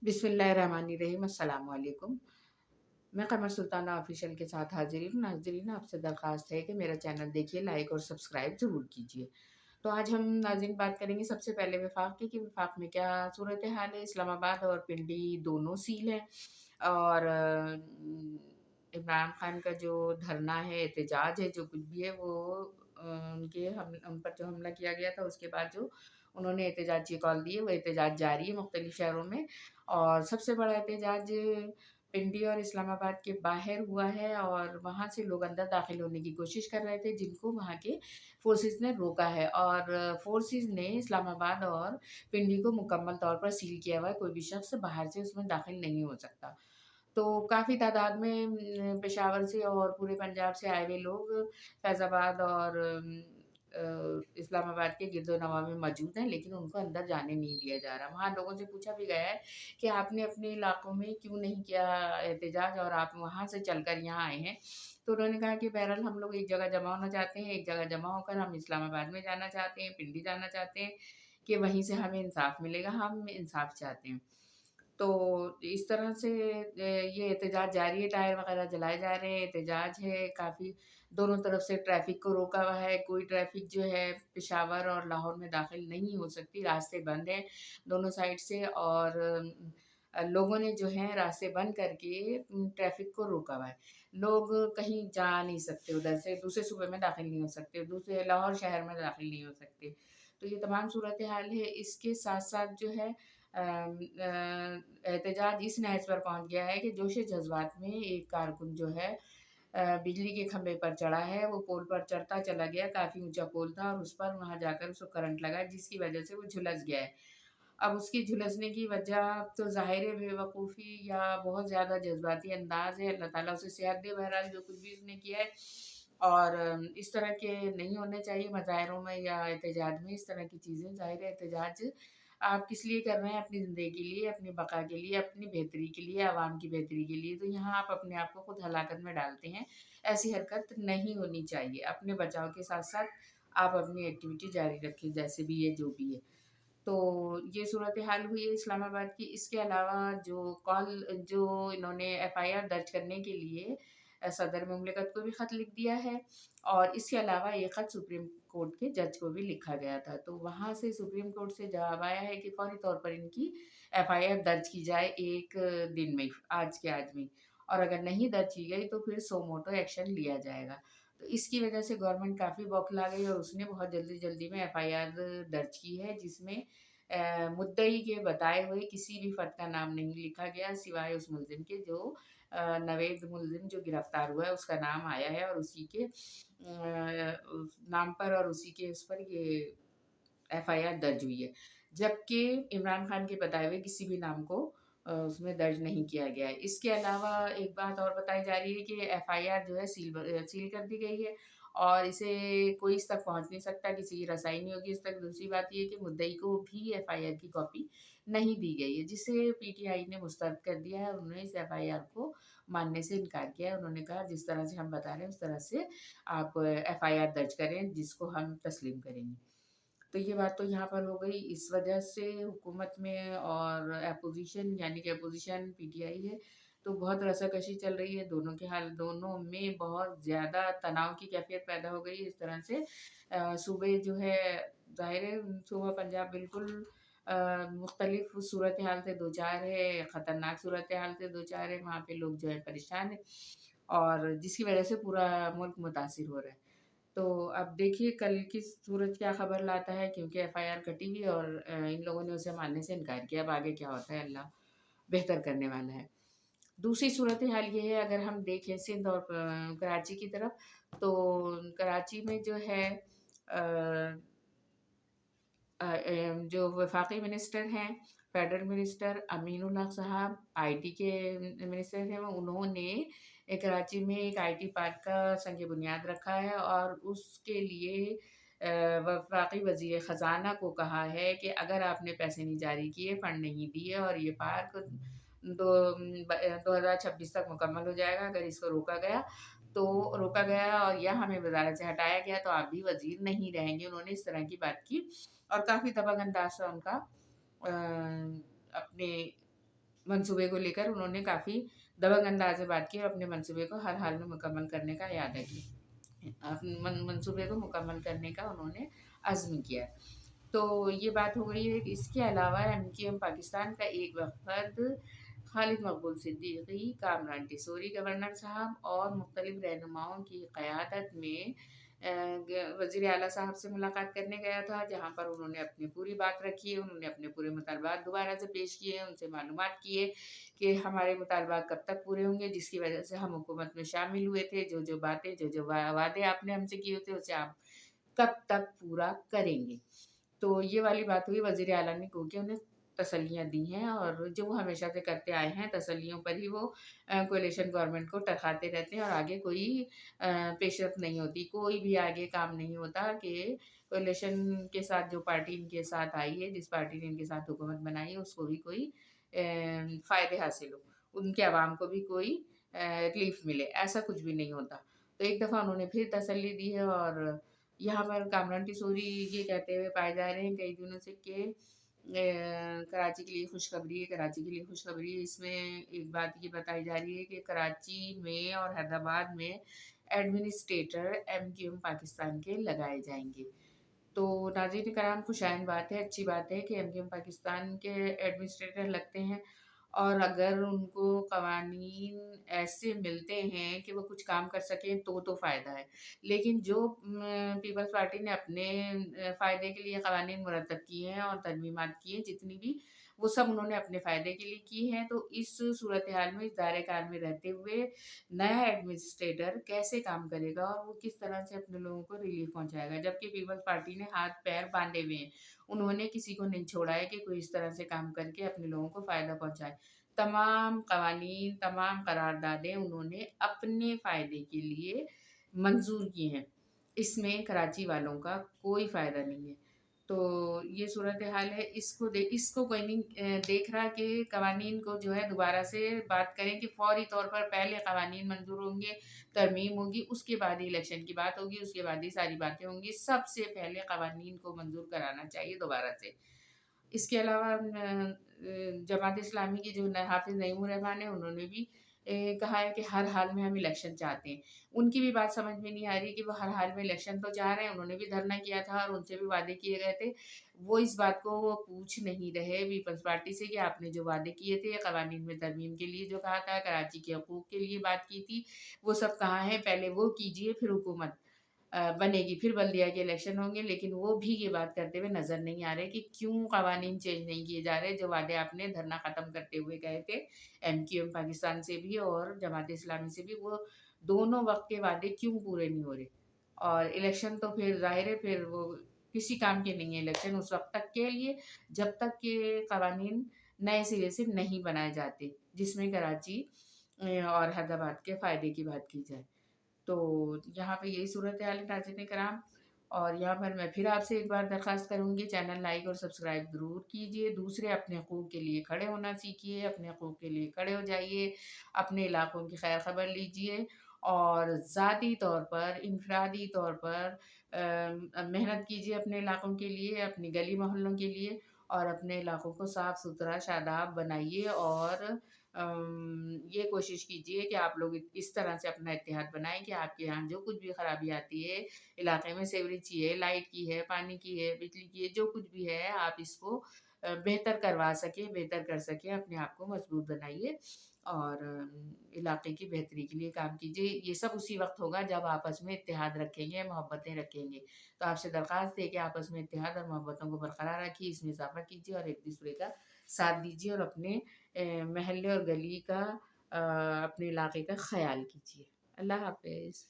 बिस्मिल्लाहिर्रहमानिर्रहीम अस्सलाम वालेकुम। मैं कमर सुल्ताना ऑफिशियल के साथ हाजिर हूँ। नाज़रीन, आपसे दरख्वास्त है कि मेरा चैनल देखिए, लाइक और सब्सक्राइब ज़रूर कीजिए। तो आज हम नाज़रीन बात करेंगे सबसे पहले वफ़ाक़ की कि वफ़ाक़ में क्या सूरत हाल है। इस्लामाबाद और पिंडी दोनों सील हैं और इमरान खान का जो धरना है, एहतजाज है, जो कुछ भी है वो उन पर जो हमला किया गया था उसके बाद जो उन्होंने एहतजाजी कॉल दी है, वो एहतजाज जारी है मुख्तलिफ़ शहरों में। और सबसे बड़ा एहतजाज पिंडी और इस्लामाबाद के बाहर हुआ है और वहाँ से लोग अंदर दाखिल होने की कोशिश कर रहे थे, जिनको वहाँ के फ़ोर्सेस ने रोका है और फ़ोर्सेस ने इस्लामाबाद और पिंडी को मुकम्मल तौर पर सील किया हुआ है। कोई भी शख्स बाहर से उसमें दाखिल नहीं हो सकता। तो काफ़ी तादाद में पेशावर से और पूरे पंजाब से आए हुए लोग फैज़ाबाद और इस्लामाबाद के गिरदो-नवाह में मौजूद हैं, लेकिन उनको अंदर जाने नहीं दिया जा रहा। वहाँ लोगों से पूछा भी गया है कि आपने अपने इलाकों में क्यों नहीं किया एहतजाज और आप वहाँ से चलकर यहाँ आए हैं? तो उन्होंने कहा कि बहरहाल हम लोग एक जगह जमा होना चाहते हैं, एक जगह जमा होकर हम इस्लामाबाद में जाना चाहते हैं, पिंडी जाना चाहते हैं कि वहीं से हमें इंसाफ़ मिलेगा, हम इंसाफ़ चाहते हैं। तो इस तरह से ये एहतजाज जारी है, टायर वगैरह जलाए जा रहे हैं, एहतजाज है काफ़ी। दोनों तरफ से ट्रैफ़िक को रोका हुआ है, कोई ट्रैफ़िक जो है पेशावर और लाहौर में दाखिल नहीं हो सकती, रास्ते बंद हैं दोनों साइड से और लोगों ने जो है रास्ते बंद करके ट्रैफ़िक को रोका हुआ है। लोग कहीं जा नहीं सकते उधर से, दूसरे सूबे में दाखिल नहीं हो सकते, दूसरे लाहौर शहर में दाखिल नहीं हो सकते। तो ये तमाम सूरत हाल है। इसके साथ-साथ जो है एहतजाज इस नहज पर पहुँच गया है कि जोश-ए-जज़्बात में एक कारकुन जो है बिजली के खंभे पर चढ़ा है, वो पोल पर चढ़ता चला गया, काफ़ी ऊँचा पोल था और उस पर वहाँ जाकर उसको करंट लगा जिसकी वजह से वो झुलस गया है। अब उसकी झुलसने की वजह तो ज़ाहिर है बेवकूफ़ी या बहुत ज़्यादा जज़्बाती अंदाज़ है, अल्लाह ताला उसे सेहत दे बहरहाल जो कुछ भी उसने किया है। और इस तरह के नहीं होने चाहिए मज़ाहिरों में या एहतजाज में इस तरह की चीज़ें। ज़ाहिर है एहतजाज आप किस लिए कर रहे हैं? अपनी ज़िंदगी के लिए, अपनी बक़ा के लिए, अपनी बेहतरी के लिए, आवाम की बेहतरी के लिए। तो यहाँ आप अपने आप को खुद हलाकत में डालते हैं। ऐसी हरकत नहीं होनी चाहिए। अपने बचाव के साथ-साथ आप अपनी एक्टिविटी जारी रखें, जैसे भी है, जो भी है। तो ये सूरत-ए-हाल हुई है इस्लामाबाद की। इसके अलावा जो इन्होंने एफआईआर दर्ज करने के लिए सदर मुमलिकत को भी ख़त लिख दिया है और इसके अलावा ये ख़त सुप्रीम कोर्ट के जज को भी लिखा गया था। तो वहाँ से सुप्रीम कोर्ट से जवाब आया है कि फ़ौरी तौर पर इनकी एफआईआर दर्ज की जाए 1 दिन में, आज के आज में। और अगर नहीं दर्ज की गई तो फिर सो मोटो एक्शन लिया जाएगा। तो इसकी वजह से गवर्नमेंट काफ़ी बौखला गई और उसने बहुत जल्दी-जल्दी में एफआईआर दर्ज की है जिसमें मुद्दई के बताए हुए किसी भी फ़र्द का नाम नहीं लिखा गया सिवाय उस मुल्ज़िम के जो नवेद मुल्ज़िम जो गिरफ़्तार हुआ है उसका नाम आया है और उसी के उस नाम पर और उसी के उस पर ये एफआईआर दर्ज हुई है। जबकि इमरान खान के बताए हुए किसी भी नाम को उसमें दर्ज नहीं किया गया है। इसके अलावा एक बात और बताई जा रही है कि एफआईआर जो है सील कर दी गई है और इसे कोई इस तक पहुँच नहीं सकता, किसी की रसाई नहीं होगी इस तक। दूसरी बात ये है कि मुद्दई को भी एफआईआर की कॉपी नहीं दी गई है, जिसे पीटीआई ने मुस्तरद कर दिया है और उन्होंने इस एफआईआर को मानने से इनकार किया है। उन्होंने कहा जिस तरह से हम बता रहे हैं उस तरह से आप एफआईआर दर्ज करें जिसको हम तस्लीम करेंगे। तो ये बात तो यहाँ पर हो गई। इस वजह से हुकूमत में और अपोज़िशन यानी कि अपोज़िशन पीटीआई है, तो बहुत रसाकशी चल रही है। दोनों में बहुत ज़्यादा तनाव की कैफ़ियत पैदा हो गई है इस तरह से सूबे जो है ज़ाहिर है सूबा पंजाब बिल्कुल मुख्तलिफ़ सूरत-ए-हाल से दो-चार है, ख़तरनाक सूरत-ए-हाल से दो-चार है। वहाँ पे लोग जो है परेशान हैं और जिसकी वजह से पूरा मुल्क मुतासिर हो रहा है। तो अब देखिए कल की सूरज क्या खबर लाता है क्योंकि एफआईआर कटी हुई और इन लोगों ने उसे मानने से इनकार किया। अब आगे क्या होता है अल्लाह बेहतर करने वाला है। दूसरी सूरत हाल ये है अगर हम देखें सिंध और कराची की तरफ तो कराची में जो है अ जो वफ़ाक़ी मिनिस्टर हैं, फेडरल मिनिस्टर अमीनुल हक साहब, आईटी के मिनिस्टर हैं, उन्होंने कराची में एक आईटी पार्क का संग बुनियाद रखा है और उसके लिए वफ़ाक़ी वज़ीर ख़ज़ाना को कहा है कि अगर आपने पैसे नहीं जारी किए, फंड नहीं दिए और ये पार्क 2026 तक मुकम्मल हो जाएगा, अगर इसको रोका गया और या हमें वज़ारत से हटाया गया तो आप भी वज़ीर नहीं रहेंगे। उन्होंने इस तरह की बात की और काफ़ी दबंग अंदाज़ था उनका अपने मंसूबे को लेकर उन्होंने काफ़ी दबंग अंदाज़ में बात की और अपने मंसूबे को हर हाल में मुकम्मल करने का इरादा किया। मंसूबे को मुकम्मल करने का उन्होंने अज़्म किया। तो ये बात हो गई है। इसके अलावा एमक्यूएम पाकिस्तान का एक वफ़द खालिद मकबूल सिद्दीकी, कामरान टिसोरी गवर्नर साहब और मुख्तलिफ रहनुमाओं की क़यादत में वज़ीर आला साहब से मुलाकात करने गया था, जहाँ पर उन्होंने अपनी पूरी बात रखी है। उन्होंने अपने पूरे मुतालबात दोबारा से पेश किए, उनसे मालूमात किए कि हमारे मुतालबात कब तक पूरे होंगे, जिसकी वजह से हम हुकूमत में शामिल हुए थे। जो-जो बातें, जो-जो वादे आपने हमसे किए थे, उसे आप कब तक पूरा करेंगे? तो ये वाली बात हुई। वज़ीर आला ने क्योंकि उन्हें तसल्लियाँ दी हैं और जो वो हमेशा से करते आए हैं, तसल्लियों पर ही वो कोalition गवर्नमेंट को टरकाते रहते हैं और आगे कोई पेशरफ्त नहीं होती। कोई भी आगे काम नहीं होता कि कोalition के साथ जो पार्टी इनके साथ आई है, जिस पार्टी ने इनके साथ हुकूमत बनाई है, उसको भी कोई फ़ायदे हासिल हो, उनके अवाम को भी कोई रिलीफ़ मिले, ऐसा कुछ भी नहीं होता। तो एक दफ़ा उन्होंने फिर तसल्ली दी है और यहाँ पर कामरान टिसोरी ये कहते हुए पाए जा रहे हैं कई दिनों से कि कराची के लिए खुशखबरी है, कराची के लिए खुशखबरी है। इसमें एक बात ये बताई जा रही है कि कराची में और हैदराबाद में एडमिनिस्ट्रेटर एमक्यूएम पाकिस्तान के लगाए जाएँगे। तो नाज़रीन कराम, खुशाइंद बात है, अच्छी बात है कि एमक्यूएम पाकिस्तान के एडमिनिस्ट्रेटर लगते हैं और अगर उनको कवानीन ऐसे मिलते हैं कि वो कुछ काम कर सकें तो फ़ायदा है। लेकिन जो पीपल्स पार्टी ने अपने फ़ायदे के लिए कवानीन मुरतब किए हैं और तरमीमात की हैं जितनी भी, वो सब उन्होंने अपने फ़ायदे के लिए की हैं। तो इस सूरत-ए-हाल में, इस दायरे-कार में रहते हुए नया एडमिनिस्ट्रेटर कैसे काम करेगा और वो किस तरह से अपने लोगों को रिलीफ़ पहुँचाएगा? जबकि पीपल्स पार्टी ने हाथ-पैर बाँधे हुए हैं। उन्होंने किसी को नहीं छोड़ा है कि कोई इस तरह से काम करके अपने लोगों को फ़ायदा पहुँचाए। तमाम कवानीन, तमाम करारदादें उन्होंने अपने फ़ायदे के लिए मंज़ूर की हैं। इसमें कराची वालों का कोई फ़ायदा नहीं है। तो ये सूरत-ए-हाल है। इसको कोई नहीं देख रहा कि कवानीन को जो है दोबारा से बात करें कि फ़ौरी तौर पर पहले कवानीन मंज़ूर होंगे, तरमीम होगी, उसके बाद ही इलेक्शन की बात होगी, उसके बाद ही सारी बातें होंगी। सबसे पहले कवानीन को मंज़ूर कराना चाहिए दोबारा से। इसके अलावा जमात इस्लामी की जो हाफ़िज़ नईमुर रहमान हैं, उन्होंने भी कहा है कि हर हाल में हम इलेक्शन चाहते हैं। उनकी भी बात समझ में नहीं आ रही कि वो हर हाल में इलेक्शन तो चाह रहे हैं, उन्होंने भी धरना किया था और उनसे भी वादे किए गए थे। वो इस बात को वो पूछ नहीं रहे पीपल्स पार्टी से कि आपने जो वादे किए थे, कवानीन में तरमीम के लिए जो कहा था, कराची के हकूक़ के लिए बात की थी, वो सब कहाँ हैं? पहले वो कीजिए, फिर हुकूमत बनेगी, फिर बल्दिया के इलेक्शन होंगे। लेकिन वो भी ये बात करते हुए नज़र नहीं आ रहे कि क्यों कवानीन चेंज नहीं किए जा रहे, जो वादे आपने धरना ख़त्म करते हुए कहे थे, एमक्यूएम पाकिस्तान से भी और जमात इस्लामी से भी, वो दोनों वक़्त के वादे क्यों पूरे नहीं हो रहे? और इलेक्शन तो फिर ज़ाहिर है, फिर वो किसी काम के नहीं है इलेक्शन उस वक़्त तक के लिए, जब तक कि कवानीन नए सिरे से नहीं बनाए जाते, जिसमें कराची और हैदराबाद के फ़ायदे की बात की जाए। तो यहाँ पे यही सूरत-ए-हाल है नाज़रीन कराम। और यहाँ पर मैं फिर आपसे एक बार दरख्वास्त करूँगी, चैनल लाइक और सब्सक्राइब ज़रूर कीजिए। दूसरे अपने हकूक़ के लिए खड़े होना सीखिए, अपने हकूक़ के लिए खड़े हो जाइए, अपने इलाकों की खैर खबर लीजिए और ज़ाती तौर पर, इनफ़रादी तौर पर मेहनत कीजिए अपने इलाकों के लिए, अपनी गली मोहल्लों के लिए और अपने इलाकों को साफ़-सुथरा, शादाब बनाइए और ये कोशिश कीजिए कि आप लोग इस तरह से अपना इत्तेहाद बनाएँ कि आपके यहाँ जो कुछ भी खराबी आती है, इलाके में सीवरेज की है, लाइट की है, पानी की है, बिजली की है, जो कुछ भी है आप इसको बेहतर करवा सकें, बेहतर कर सकें, अपने आप को मज़बूत बनाइए और इलाके की बेहतरी के लिए काम कीजिए। ये सब उसी वक़्त होगा जब आपस में इत्तेहाद रखेंगे, मोहब्बतें रखेंगे। तो आपसे दरख्वास्त है कि आपस में इत्तेहाद और मोहब्बतों को बरकरार रखिए, इसमें इज़ाफ़ा कीजिए और एक-दूसरे का साथ दीजिए और अपने मोहल्ले और गली का अपने इलाके का ख़याल कीजिए। अल्लाह हाफ़िज़।